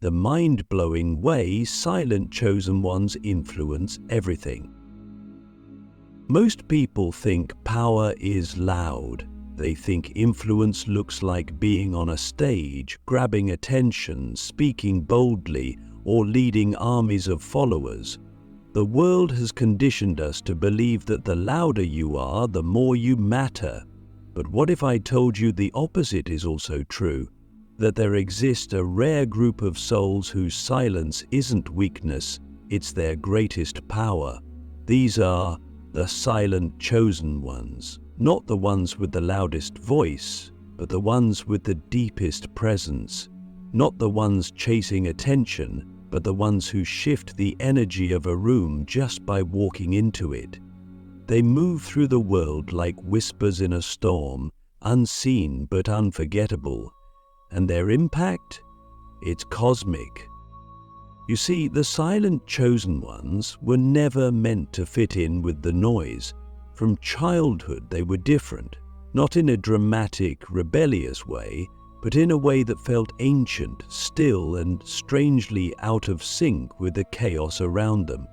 the mind-blowing way silent chosen ones influence everything. Most people think power is loud. They think influence looks like being on a stage, grabbing attention, speaking boldly, or leading armies of followers. The world has conditioned us to believe that the louder you are, the more you matter. But what if I told you the opposite is also true? That there exists a rare group of souls whose silence isn't weakness, it's their greatest power. These are the silent chosen ones, not the ones with the loudest voice, but the ones with the deepest presence, not the ones chasing attention, but the ones who shift the energy of a room just by walking into it. They move through the world like whispers in a storm, unseen but unforgettable. And their impact? It's cosmic. You see, the silent chosen ones were never meant to fit in with the noise. From childhood they were different, not in a dramatic, rebellious way, but in a way that felt ancient, still, and strangely out of sync with the chaos around them.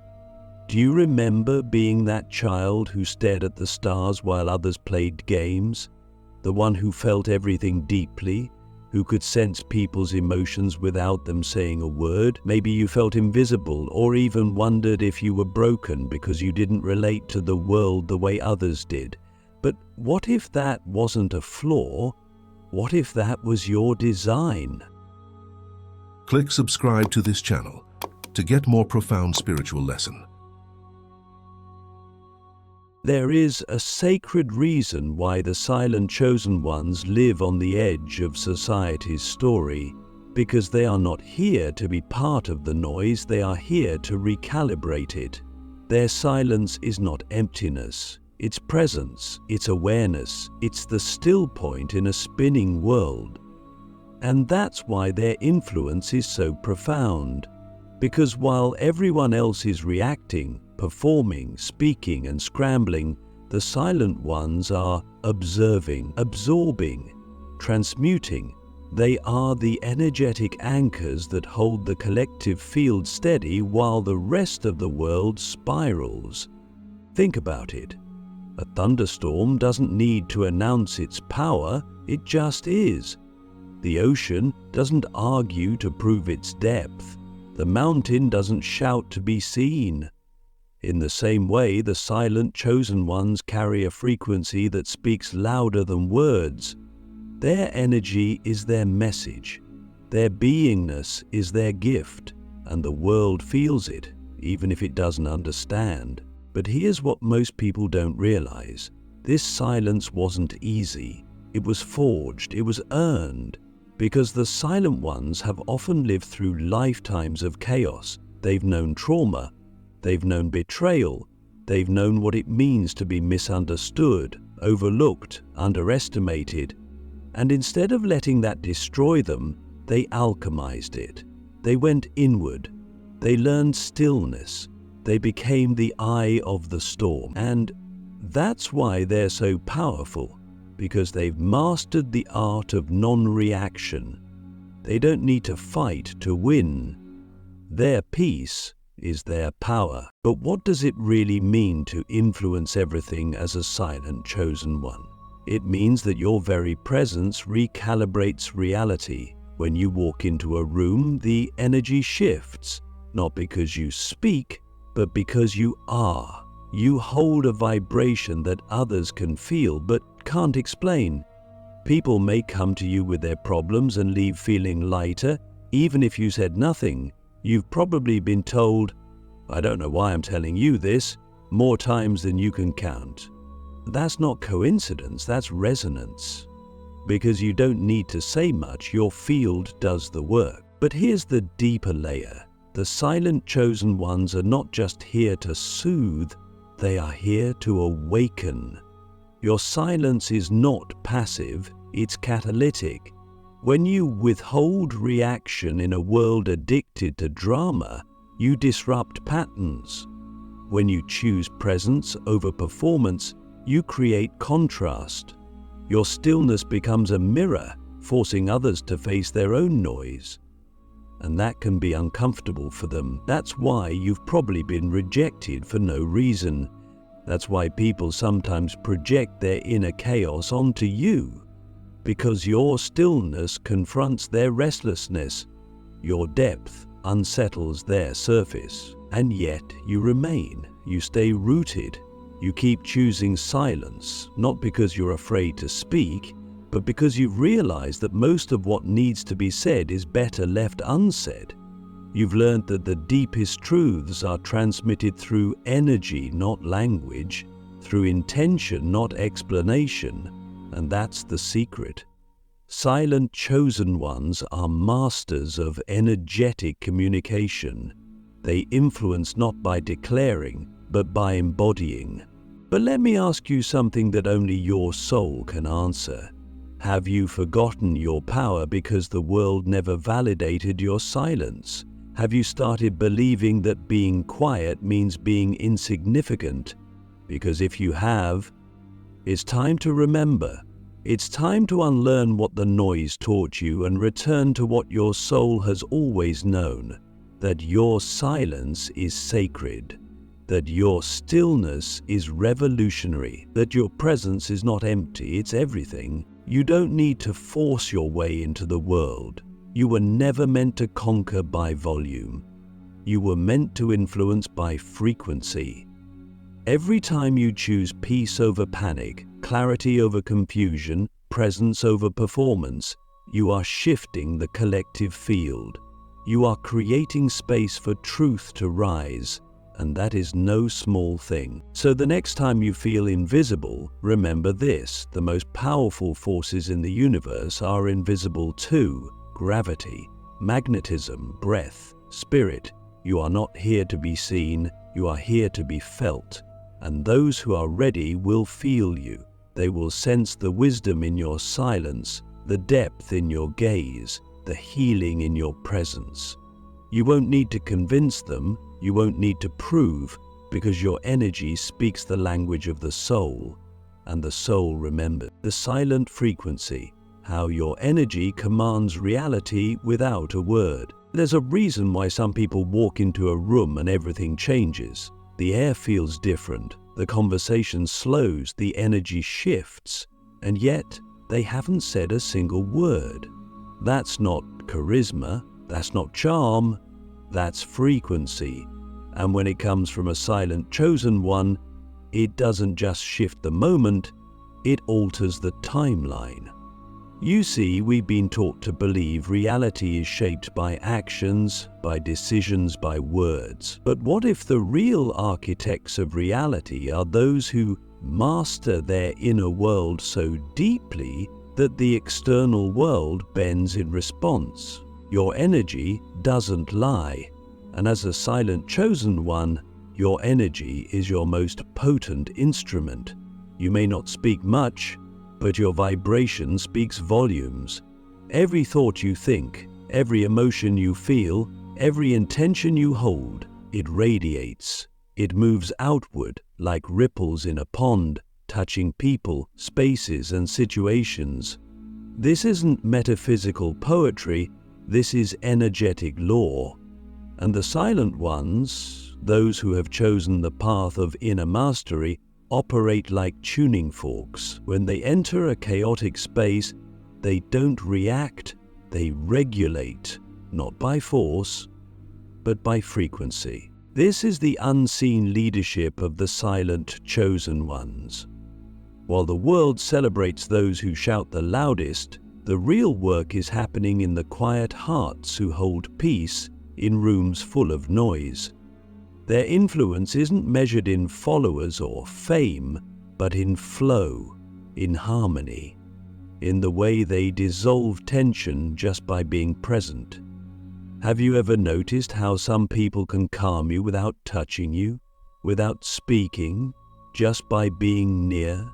Do you remember being that child who stared at the stars while others played games? The one who felt everything deeply? Who could sense people's emotions without them saying a word? Maybe you felt invisible, or even wondered if you were broken because you didn't relate to the world the way others did. But what if that wasn't a flaw? What if that was your design? Click subscribe to this channel to get more profound spiritual lesson. There is a sacred reason why the silent chosen ones live on the edge of society's story, because they are not here to be part of the noise, they are here to recalibrate it. Their silence is not emptiness, it's presence, it's awareness, it's the still point in a spinning world. And that's why their influence is so profound, because while everyone else is reacting, performing, speaking, and scrambling, the silent ones are observing, absorbing, transmuting. They are the energetic anchors that hold the collective field steady while the rest of the world spirals. Think about it. A thunderstorm doesn't need to announce its power, it just is. The ocean doesn't argue to prove its depth. The mountain doesn't shout to be seen. In the same way, the silent chosen ones carry a frequency that speaks louder than words. Their energy is their message. Their beingness is their gift, and the world feels it, even if it doesn't understand. But here's what most people don't realize. This silence wasn't easy. It was forged, it was earned, because the silent ones have often lived through lifetimes of chaos. They've known trauma, they've known betrayal, they've known what it means to be misunderstood, overlooked, underestimated. And instead of letting that destroy them, they alchemized it. They went inward. They learned stillness. They became the eye of the storm. And that's why they're so powerful, because they've mastered the art of non-reaction. They don't need to fight to win. Their peace is their power. But what does it really mean to influence everything as a silent chosen one? It means that your very presence recalibrates reality. When you walk into a room, the energy shifts, not because you speak, but because you are. You hold a vibration that others can feel but can't explain. People may come to you with their problems and leave feeling lighter, even if you said nothing. You've probably been told, "I don't know why I'm telling you this," more times than you can count. That's not coincidence, that's resonance. Because you don't need to say much, your field does the work. But here's the deeper layer. The silent chosen ones are not just here to soothe, they are here to awaken. Your silence is not passive, it's catalytic. When you withhold reaction in a world addicted to drama, you disrupt patterns. When you choose presence over performance, you create contrast. Your stillness becomes a mirror, forcing others to face their own noise. and that can be uncomfortable for them. That's why you've probably been rejected for no reason. That's why people sometimes project their inner chaos onto you, because your stillness confronts their restlessness, your depth unsettles their surface, and yet you remain, you stay rooted, you keep choosing silence, not because you're afraid to speak, but because you've realized that most of what needs to be said is better left unsaid. You've learned that the deepest truths are transmitted through energy, not language, through intention, not explanation, and that's the secret. Silent chosen ones are masters of energetic communication. They influence not by declaring, but by embodying. But let me ask you something that only your soul can answer. Have you forgotten your power because the world never validated your silence? Have you started believing that being quiet means being insignificant? Because if you have, it's time to remember. It's time to unlearn what the noise taught you and return to what your soul has always known, that your silence is sacred, that your stillness is revolutionary, that your presence is not empty, it's everything. You don't need to force your way into the world. You were never meant to conquer by volume. You were meant to influence by frequency. Every time you choose peace over panic, clarity over confusion, presence over performance, you are shifting the collective field. You are creating space for truth to rise, and that is no small thing. So the next time you feel invisible, remember this: the most powerful forces in the universe are invisible too. Gravity, magnetism, breath, spirit. You are not here to be seen, you are here to be felt. And those who are ready will feel you. They will sense the wisdom in your silence, the depth in your gaze, the healing in your presence. You won't need to convince them, you won't need to prove, because your energy speaks the language of the soul, and the soul remembers. The silent frequency, how your energy commands reality without a word. There's a reason why some people walk into a room and everything changes. The air feels different, the conversation slows, the energy shifts, and yet they haven't said a single word. That's not charisma, that's not charm, that's frequency. And when it comes from a silent chosen one, it doesn't just shift the moment, it alters the timeline. You see, we've been taught to believe reality is shaped by actions, by decisions, by words. But what if the real architects of reality are those who master their inner world so deeply that the external world bends in response? Your energy doesn't lie, and as a silent chosen one, your energy is your most potent instrument. You may not speak much, but your vibration speaks volumes. Every thought you think, every emotion you feel, every intention you hold, it radiates. It moves outward like ripples in a pond, touching people, spaces, and situations. This isn't metaphysical poetry, this is energetic law. And the silent ones, those who have chosen the path of inner mastery, operate like tuning forks. When they enter a chaotic space, they don't react, they regulate, not by force, but by frequency. This is the unseen leadership of the silent chosen ones. While the world celebrates those who shout the loudest, the real work is happening in the quiet hearts who hold peace in rooms full of noise. Their influence isn't measured in followers or fame, but in flow, in harmony, in the way they dissolve tension just by being present. Have you ever noticed how some people can calm you without touching you, without speaking, just by being near?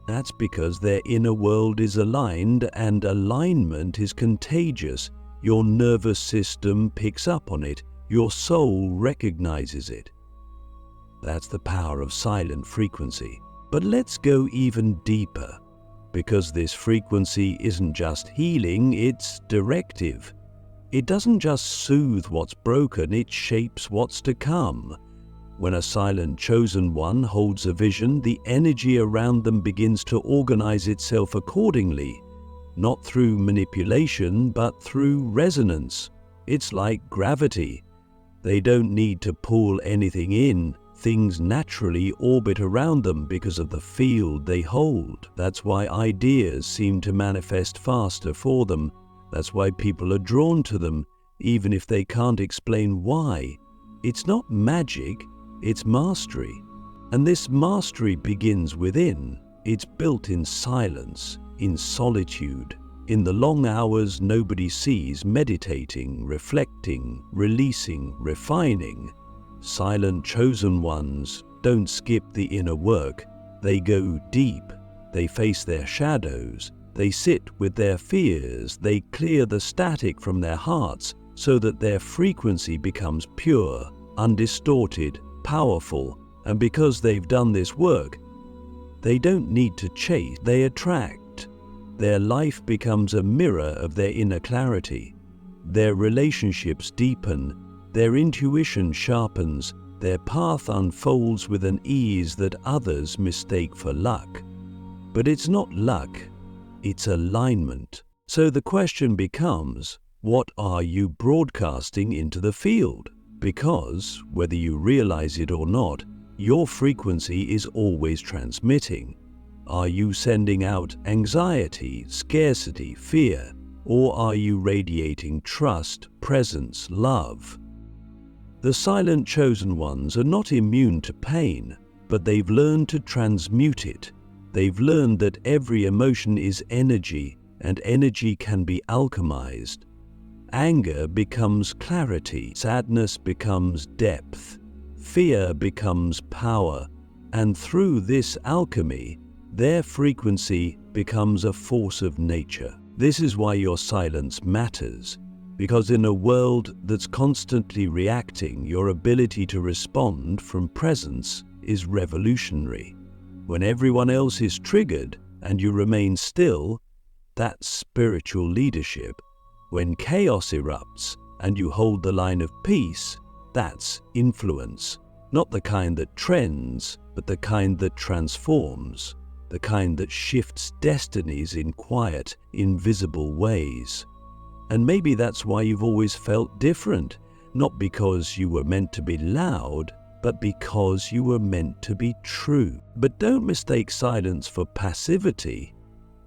That's because their inner world is aligned, and alignment is contagious. Your nervous system picks up on it. Your soul recognizes it. That's the power of silent frequency. But let's go even deeper, because this frequency isn't just healing, it's directive. It doesn't just soothe what's broken, it shapes what's to come. When a silent chosen one holds a vision, the energy around them begins to organize itself accordingly, not through manipulation, but through resonance. It's like gravity. They don't need to pull anything in. Things naturally orbit around them because of the field they hold. That's why ideas seem to manifest faster for them. That's why people are drawn to them, even if they can't explain why. It's not magic, it's mastery. And this mastery begins within. It's built in silence, in solitude, in the long hours nobody sees, meditating, reflecting, releasing, refining. Silent chosen ones don't skip the inner work. They go deep. They face their shadows. They sit with their fears. They clear the static from their hearts so that their frequency becomes pure, undistorted, powerful. And because they've done this work, they don't need to chase, they attract. Their life becomes a mirror of their inner clarity. Their relationships deepen. Their intuition sharpens. Their path unfolds with an ease that others mistake for luck. But it's not luck, it's alignment. So the question becomes, what are you broadcasting into the field? Because, whether you realize it or not, your frequency is always transmitting. Are you sending out anxiety, scarcity, fear, or are you radiating trust, presence, love? The silent chosen ones are not immune to pain, but they've learned to transmute it. They've learned that every emotion is energy, and energy can be alchemized. Anger becomes clarity, sadness becomes depth, fear becomes power, and through this alchemy, their frequency becomes a force of nature. This is why your silence matters, because in a world that's constantly reacting, your ability to respond from presence is revolutionary. When everyone else is triggered and you remain still, that's spiritual leadership. When chaos erupts and you hold the line of peace, that's influence. Not the kind that trends, but the kind that transforms. The kind that shifts destinies in quiet, invisible ways. And maybe that's why you've always felt different, not because you were meant to be loud, but because you were meant to be true. But don't mistake silence for passivity.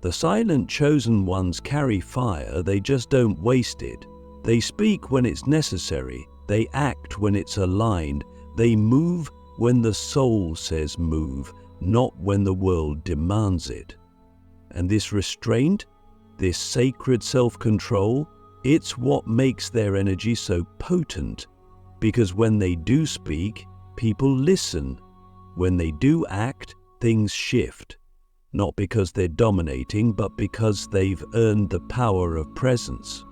The silent chosen ones carry fire, they just don't waste it. They speak when it's necessary, they act when it's aligned, they move when the soul says move, not when the world demands it. And this restraint, this sacred self-control, it's what makes their energy so potent. Because when they do speak, people listen. When they do act, things shift. Not because they're dominating, but because they've earned the power of presence.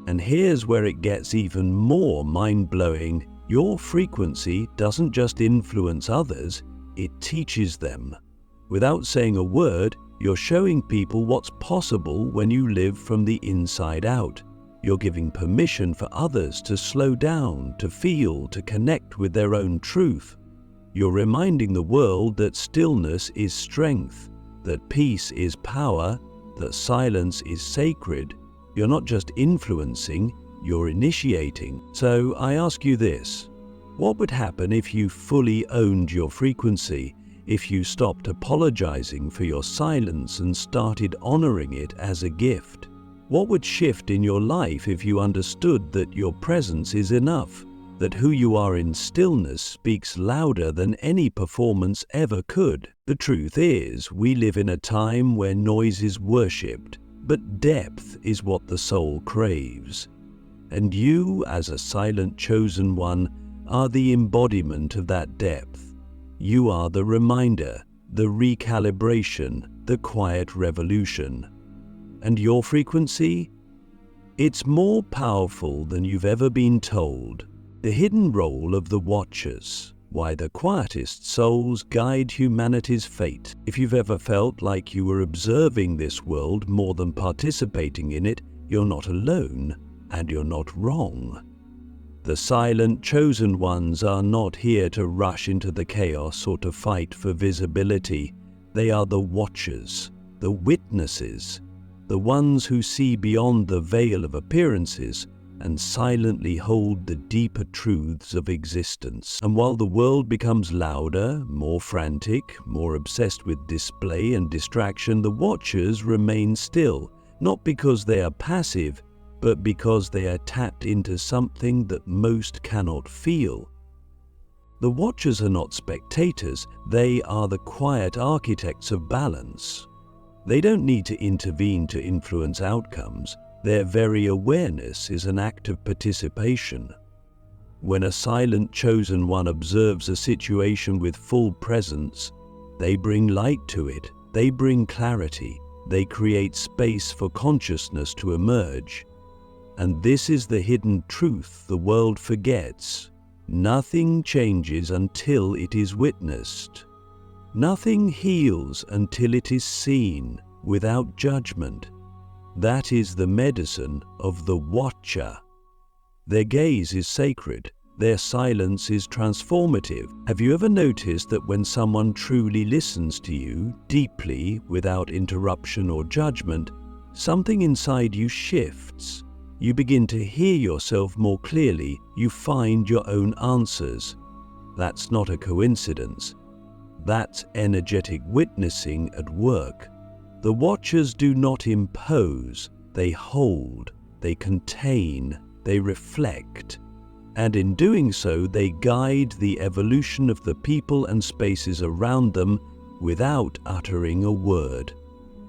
And here's where it gets even more mind-blowing. Your frequency doesn't just influence others, it teaches them. Without saying a word, you're showing people what's possible when you live from the inside out. You're giving permission for others to slow down, to feel, to connect with their own truth. You're reminding the world that stillness is strength, that peace is power, that silence is sacred. You're not just influencing, you're initiating. So I ask you this. What would happen if you fully owned your frequency, if you stopped apologizing for your silence and started honoring it as a gift? What would shift in your life if you understood that your presence is enough, that who you are in stillness speaks louder than any performance ever could? The truth is, we live in a time where noise is worshipped, but depth is what the soul craves. And you, as a silent chosen one, are the embodiment of that depth. You are the reminder, the recalibration, the quiet revolution. And your frequency? It's more powerful than you've ever been told. The hidden role of the Watchers, why the quietest souls guide humanity's fate. If you've ever felt like you were observing this world more than participating in it, you're not alone. and you're not wrong. The silent chosen ones are not here to rush into the chaos or to fight for visibility. They are the watchers, the witnesses, the ones who see beyond the veil of appearances and silently hold the deeper truths of existence. And while the world becomes louder, more frantic, more obsessed with display and distraction, the watchers remain still, not because they are passive, but because they are tapped into something that most cannot feel. The watchers are not spectators, they are the quiet architects of balance. They don't need to intervene to influence outcomes. Their very awareness is an act of participation. When a silent chosen one observes a situation with full presence, they bring light to it, they bring clarity, they create space for consciousness to emerge. And this is the hidden truth the world forgets. Nothing changes until it is witnessed. Nothing heals until it is seen, without judgment. That is the medicine of the watcher. Their gaze is sacred. Their silence is transformative. Have you ever noticed that when someone truly listens to you, deeply, without interruption or judgment, something inside you shifts? You begin to hear yourself more clearly. You find your own answers. That's not a coincidence. That's energetic witnessing at work. The watchers do not impose, they hold, they contain, they reflect, and in doing so they guide the evolution of the people and spaces around them without uttering a word.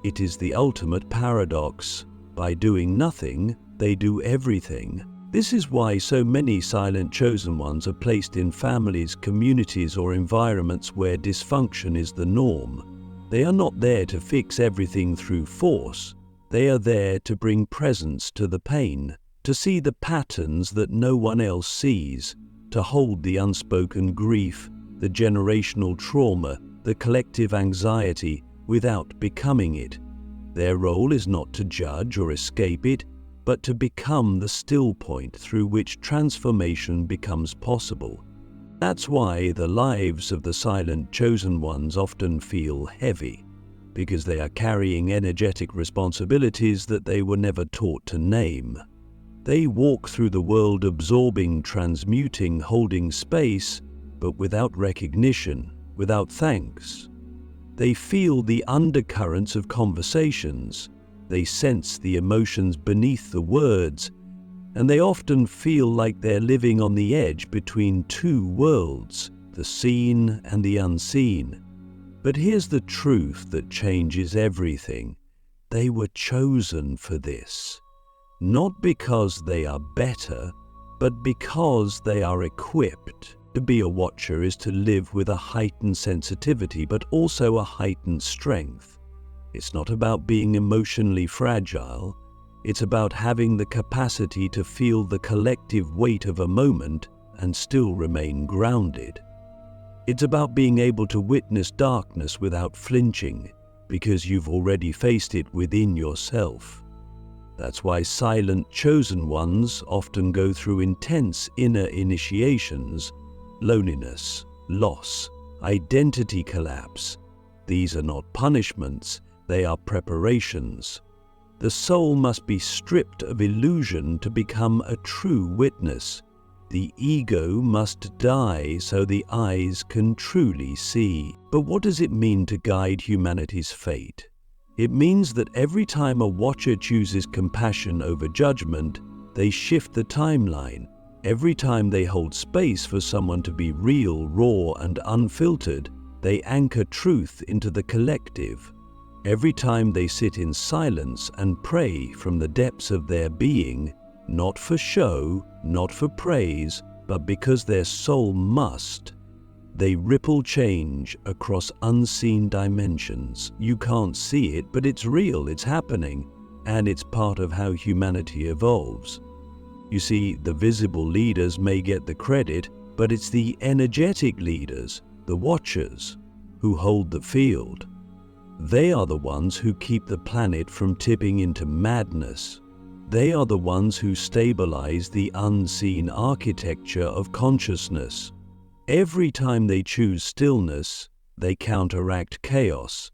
It is the ultimate paradox. By doing nothing, they do everything. This is why so many silent chosen ones are placed in families, communities, or environments where dysfunction is the norm. They are not there to fix everything through force. They are there to bring presence to the pain, to see the patterns that no one else sees, to hold the unspoken grief, the generational trauma, the collective anxiety without becoming it. Their role is not to judge or escape it, but to become the still point through which transformation becomes possible. That's why the lives of the silent chosen ones often feel heavy, because they are carrying energetic responsibilities that they were never taught to name. They walk through the world absorbing, transmuting, holding space, but without recognition, without thanks. They feel the undercurrents of conversations. They sense the emotions beneath the words, and they often feel like they're living on the edge between two worlds, the seen and the unseen. But here's the truth that changes everything. They were chosen for this. Not because they are better, but because they are equipped. To be a watcher is to live with a heightened sensitivity, but also a heightened strength. It's not about being emotionally fragile. It's about having the capacity to feel the collective weight of a moment and still remain grounded. It's about being able to witness darkness without flinching, because you've already faced it within yourself. That's why silent chosen ones often go through intense inner initiations, loneliness, loss, identity collapse. These are not punishments, they are preparations. The soul must be stripped of illusion to become a true witness. The ego must die so the eyes can truly see. But what does it mean to guide humanity's fate? It means that every time a watcher chooses compassion over judgment, they shift the timeline. Every time they hold space for someone to be real, raw, and unfiltered, they anchor truth into the collective. Every time they sit in silence and pray from the depths of their being, not for show, not for praise, but because their soul must, they ripple change across unseen dimensions. You can't see it, but it's real, it's happening, and it's part of how humanity evolves. You see, the visible leaders may get the credit, but it's the energetic leaders, the watchers, who hold the field. They are the ones who keep the planet from tipping into madness. They are the ones who stabilize the unseen architecture of consciousness. Every time they choose stillness, they counteract chaos.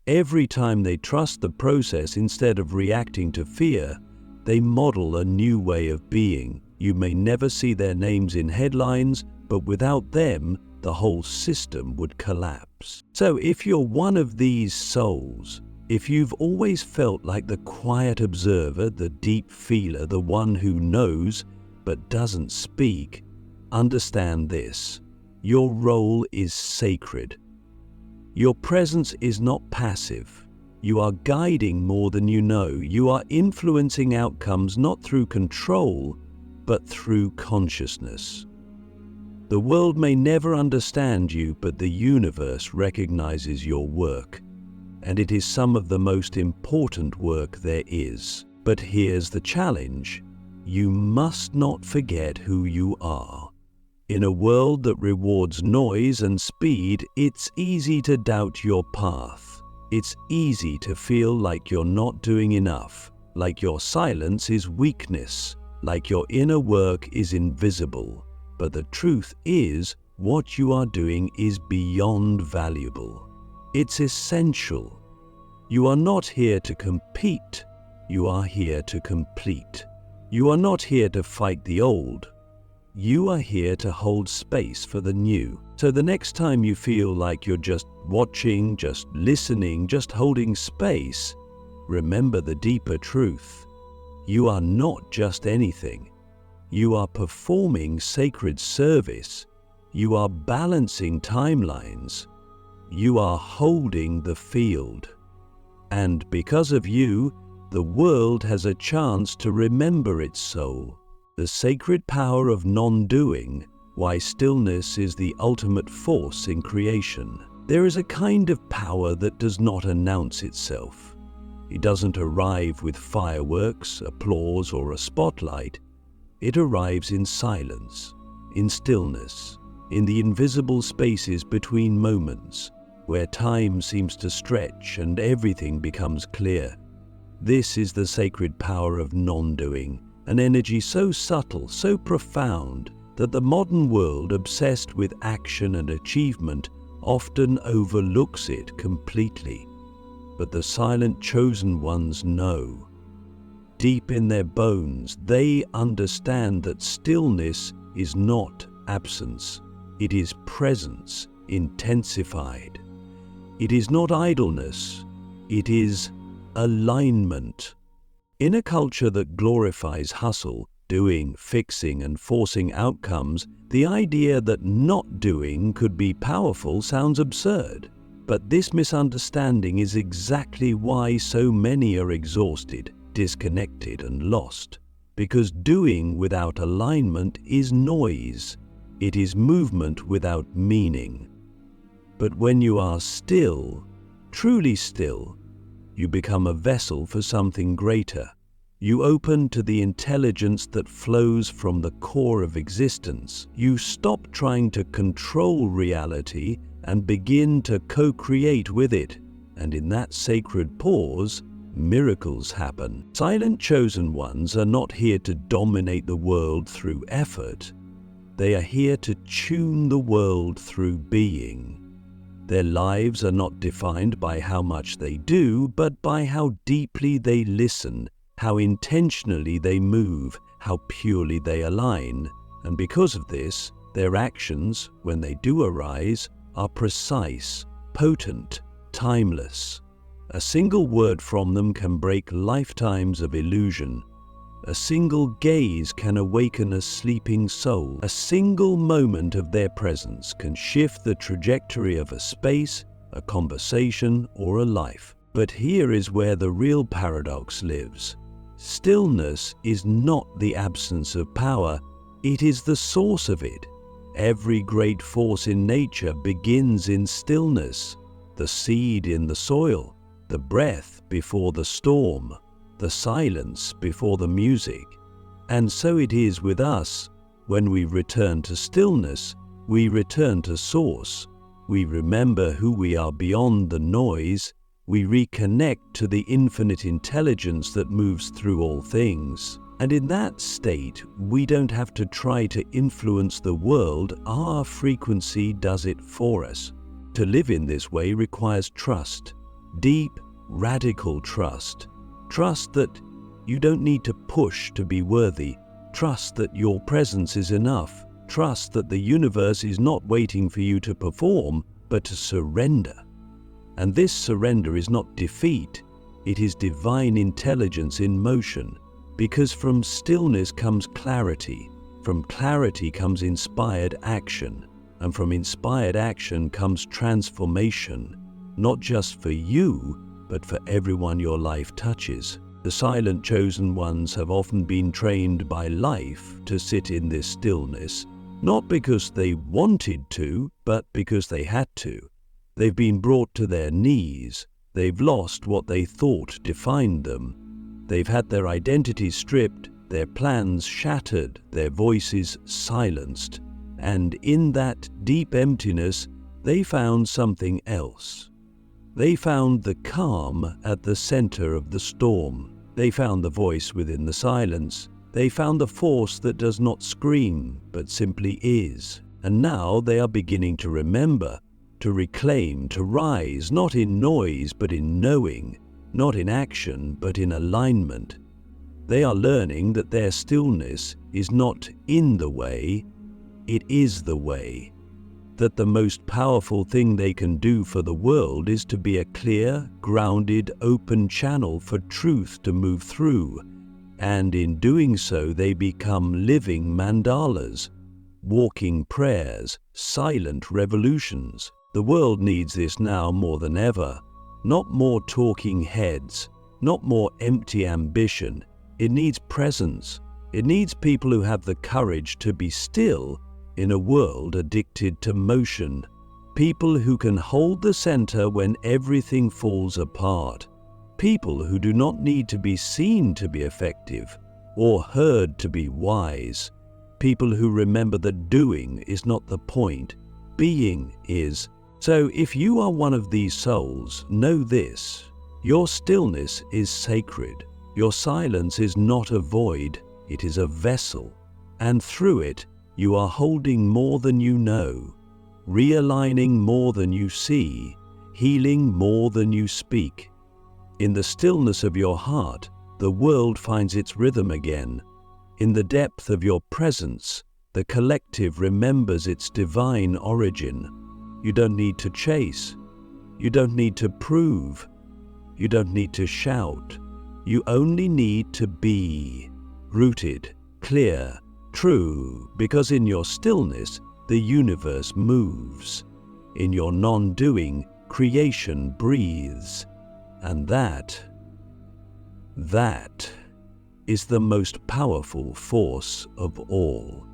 Every time they trust the process instead of reacting to fear, they model a new way of being. You may never see their names in headlines, but without them, the whole system would collapse. So if you're one of these souls, if you've always felt like the quiet observer, the deep feeler, the one who knows but doesn't speak, understand this: your role is sacred. Your presence is not passive. You are guiding more than you know. You are influencing outcomes not through control, but through consciousness. The world may never understand you, but the universe recognizes your work, and it is some of the most important work there is. But here's the challenge: you must not forget who you are. In a world that rewards noise and speed, it's easy to doubt your path. It's easy to feel like you're not doing enough, like your silence is weakness, like your inner work is invisible. But the truth is, what you are doing is beyond valuable. It's essential. You are not here to compete. You are here to complete. You are not here to fight the old. You are here to hold space for the new. So the next time you feel like you're just watching, just listening, just holding space, remember the deeper truth. You are not just anything. You are performing sacred service. You are balancing timelines. You are holding the field. And because of you, the world has a chance to remember its soul. The sacred power of non-doing, why stillness is the ultimate force in creation. There is a kind of power that does not announce itself. It doesn't arrive with fireworks, applause, or a spotlight. It arrives in silence, in stillness, in the invisible spaces between moments, where time seems to stretch and everything becomes clear. This is the sacred power of non-doing, an energy so subtle, so profound, that the modern world, obsessed with action and achievement, often overlooks it completely. But the silent chosen ones know. Deep in their bones, they understand that stillness is not absence. It is presence intensified. It is not idleness. It is alignment. In a culture that glorifies hustle, doing, fixing, and forcing outcomes, the idea that not doing could be powerful sounds absurd. But this misunderstanding is exactly why so many are exhausted, disconnected, and lost. Because doing without alignment is noise. It is movement without meaning. But when you are still, truly still, you become a vessel for something greater. You open to the intelligence that flows from the core of existence. You stop trying to control reality and begin to co-create with it. And in that sacred pause, miracles happen. Silent chosen ones are not here to dominate the world through effort. They are here to tune the world through being. Their lives are not defined by how much they do, but by how deeply they listen, how intentionally they move, how purely they align. And because of this, their actions, when they do arise, are precise, potent, timeless. A single word from them can break lifetimes of illusion. A single gaze can awaken a sleeping soul. A single moment of their presence can shift the trajectory of a space, a conversation, or a life. But here is where the real paradox lives. Stillness is not the absence of power, it is the source of it. Every great force in nature begins in stillness. The seed in the soil, the breath before the storm, the silence before the music. And so it is with us. When we return to stillness, we return to source. We remember who we are beyond the noise. We reconnect to the infinite intelligence that moves through all things. And in that state, we don't have to try to influence the world. Our frequency does it for us. To live in this way requires trust, deep, radical trust. Trust that you don't need to push to be worthy. Trust that your presence is enough. Trust that the universe is not waiting for you to perform, but to surrender. And this surrender is not defeat, it is divine intelligence in motion. Because from stillness comes clarity, from clarity comes inspired action, and from inspired action comes transformation, not just for you, but for everyone your life touches. The silent chosen ones have often been trained by life to sit in this stillness, not because they wanted to, but because they had to. They've been brought to their knees. They've lost what they thought defined them. They've had their identities stripped, their plans shattered, their voices silenced. And in that deep emptiness, they found something else. They found the calm at the center of the storm. They found the voice within the silence. They found the force that does not scream, but simply is. And now they are beginning to remember, to reclaim, to rise, not in noise, but in knowing, not in action, but in alignment. They are learning that their stillness is not in the way, it is the way. That the most powerful thing they can do for the world is to be a clear, grounded, open channel for truth to move through. And in doing so, they become living mandalas, walking prayers, silent revolutions. The world needs this now more than ever. Not more talking heads, not more empty ambition. It needs presence. It needs people who have the courage to be still in a world addicted to motion. People who can hold the center when everything falls apart. People who do not need to be seen to be effective or heard to be wise. People who remember that doing is not the point, being is. So if you are one of these souls, know this: your stillness is sacred. Your silence is not a void, it is a vessel. And through it, you are holding more than you know, realigning more than you see, healing more than you speak. In the stillness of your heart, the world finds its rhythm again. In the depth of your presence, the collective remembers its divine origin. You don't need to chase. You don't need to prove. You don't need to shout. You only need to be rooted, clear, true, because in your stillness, the universe moves. In your non-doing, creation breathes. And that is the most powerful force of all.